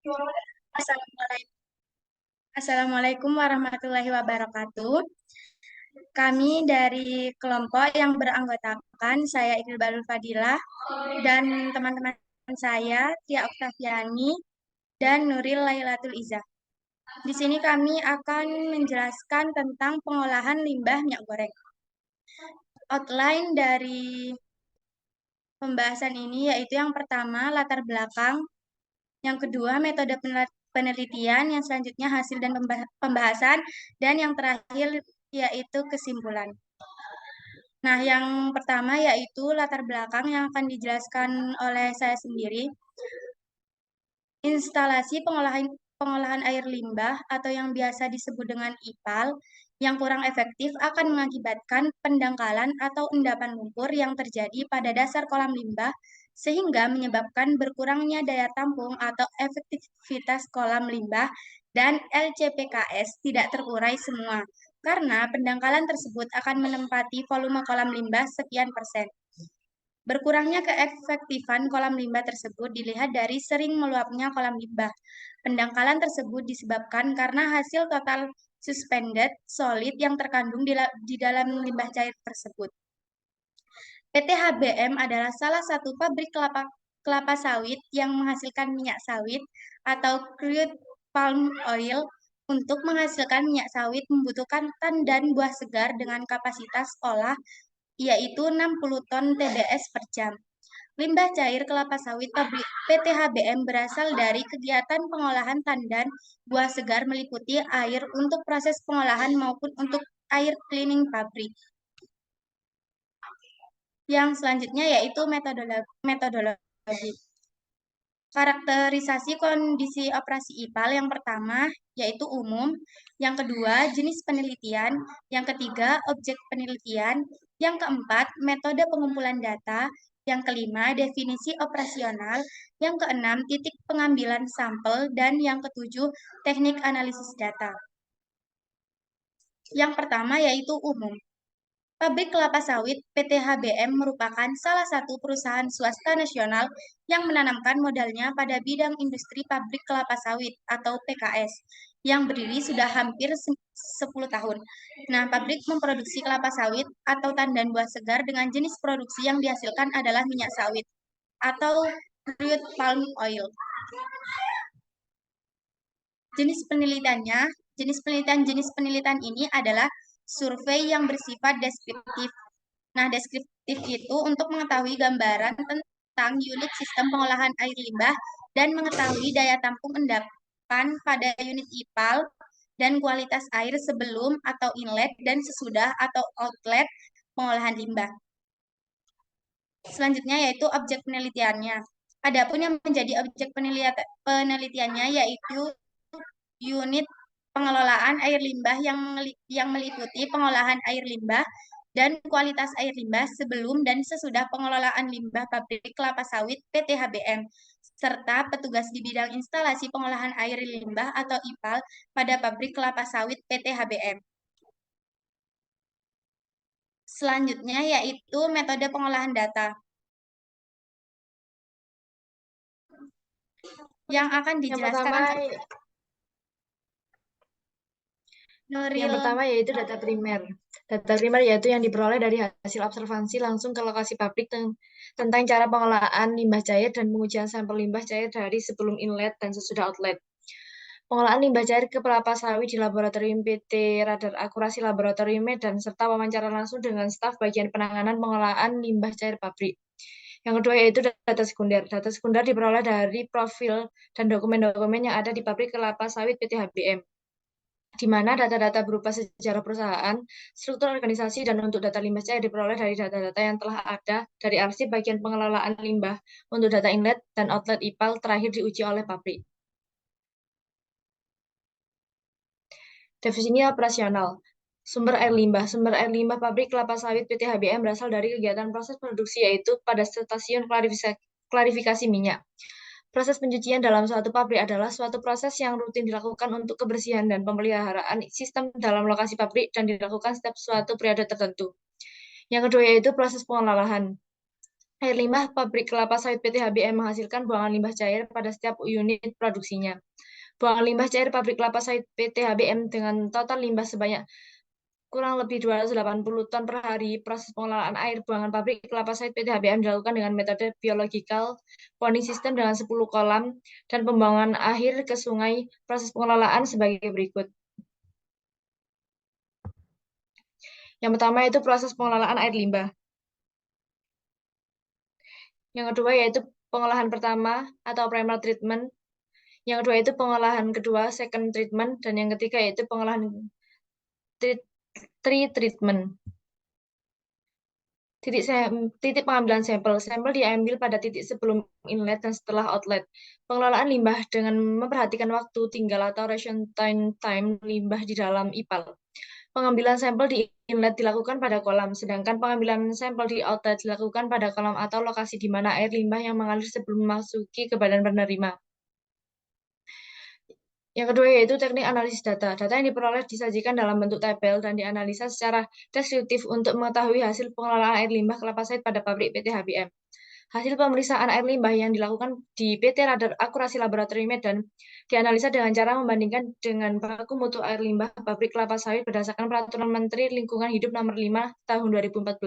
Assalamualaikum Assalamualaikum warahmatullahi wabarakatuh. Kami dari kelompok yang beranggotakan saya Iqbal Fadilah dan teman-teman saya Tia Oktaviani dan Nuril Lailatul Izzah. Di sini kami akan menjelaskan tentang pengolahan limbah minyak goreng. Outline dari pembahasan ini yaitu yang pertama latar belakang, yang kedua metode penelitian, yang selanjutnya hasil dan pembahasan, dan yang terakhir yaitu kesimpulan. Nah, yang pertama yaitu latar belakang yang akan dijelaskan oleh saya sendiri. Instalasi pengolahan air limbah atau yang biasa disebut dengan IPAL yang kurang efektif akan mengakibatkan pendangkalan atau endapan lumpur yang terjadi pada dasar kolam limbah sehingga menyebabkan berkurangnya daya tampung atau efektivitas kolam limbah dan LCPKS tidak terurai semua karena pendangkalan tersebut akan menempati volume kolam limbah sekian persen. Berkurangnya keefektifan kolam limbah tersebut dilihat dari sering meluapnya kolam limbah. Pendangkalan tersebut disebabkan karena hasil total suspended solid yang terkandung di dalam limbah cair tersebut. PT HBM adalah salah satu pabrik kelapa sawit yang menghasilkan minyak sawit atau crude palm oil. Untuk menghasilkan minyak sawit membutuhkan tandan buah segar dengan kapasitas olah yaitu 60 ton TBS per jam. Limbah cair kelapa sawit pabrik PT HBM berasal dari kegiatan pengolahan tandan buah segar meliputi air untuk proses pengolahan maupun untuk air cleaning pabrik. Yang selanjutnya yaitu metodologi. Karakterisasi kondisi operasi IPAL yang pertama yaitu umum, yang kedua jenis penelitian, yang ketiga objek penelitian, yang keempat metode pengumpulan data, yang kelima definisi operasional, yang keenam titik pengambilan sampel, dan yang ketujuh teknik analisis data. Yang pertama yaitu umum. Pabrik kelapa sawit PT HBM merupakan salah satu perusahaan swasta nasional yang menanamkan modalnya pada bidang industri pabrik kelapa sawit atau PKS yang berdiri sudah hampir 10 tahun. Nah, pabrik memproduksi kelapa sawit atau tandan buah segar dengan jenis produksi yang dihasilkan adalah minyak sawit atau crude palm oil. Jenis penelitian ini adalah survei yang bersifat deskriptif. Nah, deskriptif itu untuk mengetahui gambaran tentang unit sistem pengolahan air limbah dan mengetahui daya tampung endapan pada unit IPAL dan kualitas air sebelum atau inlet dan sesudah atau outlet pengolahan limbah. Selanjutnya yaitu objek penelitiannya. Adapun yang menjadi objek penelitiannya yaitu unit pengelolaan air limbah yang meliputi pengolahan air limbah dan kualitas air limbah sebelum dan sesudah pengelolaan limbah pabrik kelapa sawit PT HBM, serta petugas di bidang instalasi pengolahan air limbah atau IPAL pada pabrik kelapa sawit PT HBM. Selanjutnya yaitu metode pengolahan data. Yang akan dijelaskan Yang pertama yaitu data primer. Data primer yaitu yang diperoleh dari hasil observasi langsung ke lokasi pabrik tentang cara pengolahan limbah cair dan pengujian sampel limbah cair dari sebelum inlet dan sesudah outlet. Pengolahan limbah cair ke kelapa sawit di laboratorium PT Radar Akurasi Laboratorium Medan serta wawancara langsung dengan staf bagian penanganan pengolahan limbah cair pabrik. Yang kedua yaitu data sekunder. Data sekunder diperoleh dari profil dan dokumen-dokumen yang ada di pabrik kelapa sawit PT HBM, di mana data-data berupa sejarah perusahaan, struktur organisasi, dan untuk data limbah cair diperoleh dari data-data yang telah ada dari arsip bagian pengelolaan limbah untuk data inlet dan outlet IPAL terakhir diuji oleh pabrik. Definisi operasional. Sumber air limbah. Sumber air limbah pabrik kelapa sawit PT HBM berasal dari kegiatan proses produksi yaitu pada stasiun klarifikasi minyak. Proses pencucian dalam suatu pabrik adalah suatu proses yang rutin dilakukan untuk kebersihan dan pemeliharaan sistem dalam lokasi pabrik dan dilakukan setiap suatu periode tertentu. Yang kedua yaitu proses pengolahan. Air limbah pabrik kelapa sawit PT HBM menghasilkan buangan limbah cair pada setiap unit produksinya. Buangan limbah cair pabrik kelapa sawit PT HBM dengan total limbah sebanyak kurang lebih 280 ton per hari. Proses pengelolaan air buangan pabrik kelapa sawit PT HBM dilakukan dengan metode biological ponding system dengan 10 kolam dan pembuangan akhir ke sungai. Proses pengelolaan sebagai berikut. Yang pertama yaitu proses pengelolaan air limbah. Yang kedua yaitu pengolahan pertama atau primer treatment. Yang kedua itu pengolahan kedua, second treatment. Dan yang ketiga yaitu pengolahan treatment. Titik pengambilan sampel. Sampel diambil pada titik sebelum inlet dan setelah outlet. Pengelolaan limbah dengan memperhatikan waktu tinggal atau ration time limbah di dalam IPAL. Pengambilan sampel di inlet dilakukan pada kolam, sedangkan pengambilan sampel di outlet dilakukan pada kolam atau lokasi di mana air limbah yang mengalir sebelum memasuki ke badan penerima. Yang kedua yaitu teknik analisis data. Data yang diperoleh disajikan dalam bentuk tabel dan dianalisa secara deskriptif untuk mengetahui hasil pengelolaan air limbah kelapa sawit pada pabrik PT HBM. Hasil pemeriksaan air limbah yang dilakukan di PT Radar Akurasi Laboratorium Medan dianalisa dengan cara membandingkan dengan baku mutu air limbah pabrik kelapa sawit berdasarkan Peraturan Menteri Lingkungan Hidup Nomor 5 Tahun 2014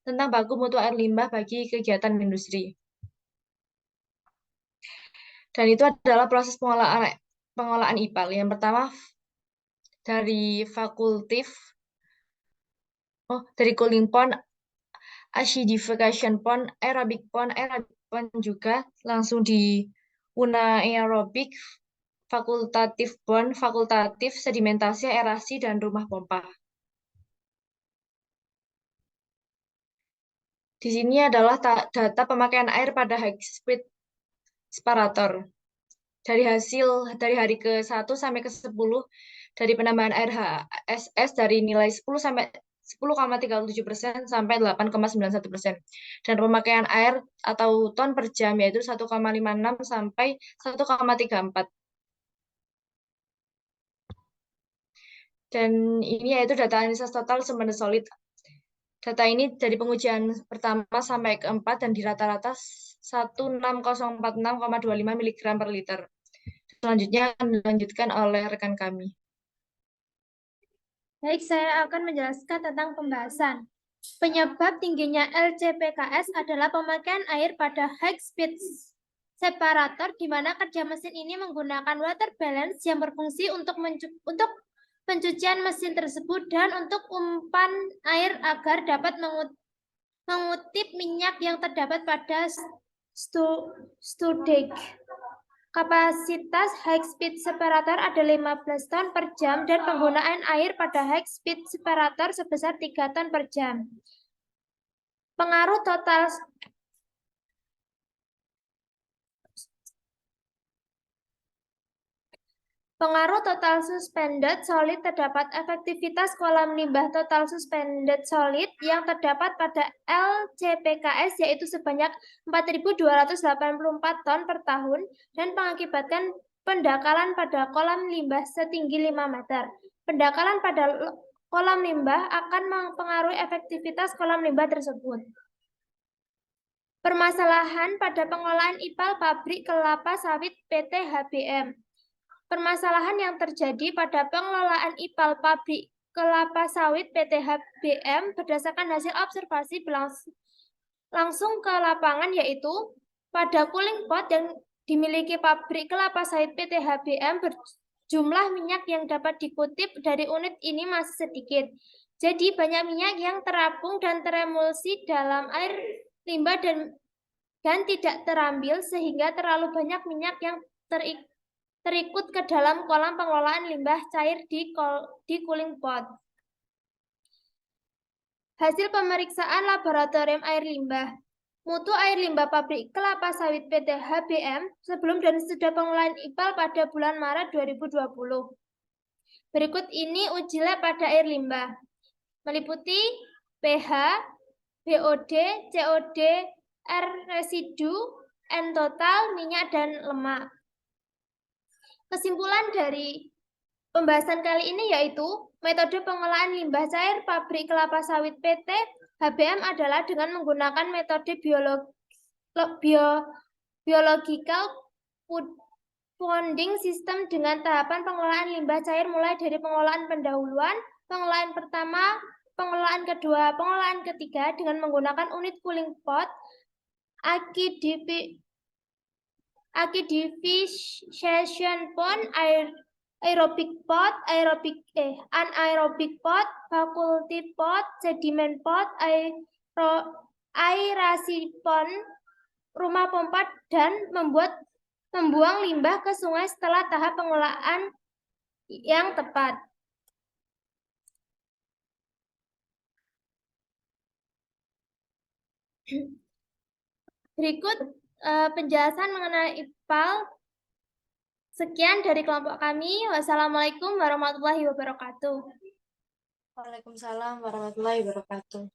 tentang baku mutu air limbah bagi kegiatan industri. Dan itu adalah proses pengolahan IPAL. Yang pertama dari dari cooling pond, acidification pond, aerobic pond juga langsung di anaerobic, fakultatif pond, fakultatif, sedimentasi, aerasi, dan rumah pompa. Di sini adalah data pemakaian air pada high speed separator. Dari hari ke-1 sampai ke-10 dari penambahan air HSS dari nilai 10 sampai 10,37% sampai 8,91%. Dan pemakaian air atau ton per jam yaitu 1,56 sampai 1,34. Dan ini yaitu data analisis total sumber solid. Data ini dari pengujian pertama sampai ke-4 dan di rata-rata 16046,25 mg per liter. Selanjutnya akan dilanjutkan oleh rekan kami. Baik, saya akan menjelaskan tentang pembahasan. Penyebab tingginya LCPKS adalah pemakaian air pada high speed separator, di mana kerja mesin ini menggunakan water balance yang berfungsi untuk pencucian mesin tersebut dan untuk umpan air agar dapat mengutip minyak yang terdapat pada studek. Kapasitas high speed separator ada 15 ton per jam dan penggunaan air pada high speed separator sebesar 3 ton per jam. Pengaruh total suspended solid terdapat efektivitas kolam limbah total suspended solid yang terdapat pada LCPKS yaitu sebanyak 4.284 ton per tahun dan mengakibatkan pendangkalan pada kolam limbah setinggi 5 meter. Pendangkalan pada kolam limbah akan mempengaruhi efektivitas kolam limbah tersebut. Permasalahan pada pengelolaan IPAL pabrik kelapa sawit PT HBM. Permasalahan yang terjadi pada pengelolaan IPAL pabrik kelapa sawit PT HBM berdasarkan hasil observasi langsung ke lapangan yaitu pada cooling pot yang dimiliki pabrik kelapa sawit PT HBM jumlah minyak yang dapat dikutip dari unit ini masih sedikit. Jadi banyak minyak yang terapung dan teremulsi dalam air limbah dan tidak terambil sehingga terlalu banyak minyak yang terikut ke dalam kolam pengelolaan limbah cair di cooling pot. Hasil pemeriksaan laboratorium air limbah. Mutu air limbah pabrik kelapa sawit PT HBM sebelum dan sesudah pengelolaan IPAL pada bulan Maret 2020. Berikut ini uji lab pada air limbah. Meliputi pH, BOD, COD, R residu, N total, minyak, dan lemak. Kesimpulan dari pembahasan kali ini yaitu metode pengolahan limbah cair pabrik kelapa sawit PT HBM adalah dengan menggunakan metode biological ponding system dengan tahapan pengelolaan limbah cair mulai dari pengelolaan pendahuluan, pengelolaan pertama, pengelolaan kedua, pengelolaan ketiga dengan menggunakan unit cooling pot, acidification pond, anaerobic pot, faculty pot, sediment pot, aerasi pond, rumah pompa, dan membuang limbah ke sungai setelah tahap pengelolaan yang tepat. Berikut penjelasan mengenai IPAL. Sekian dari kelompok kami. Wassalamualaikum warahmatullahi wabarakatuh. Waalaikumsalam warahmatullahi wabarakatuh.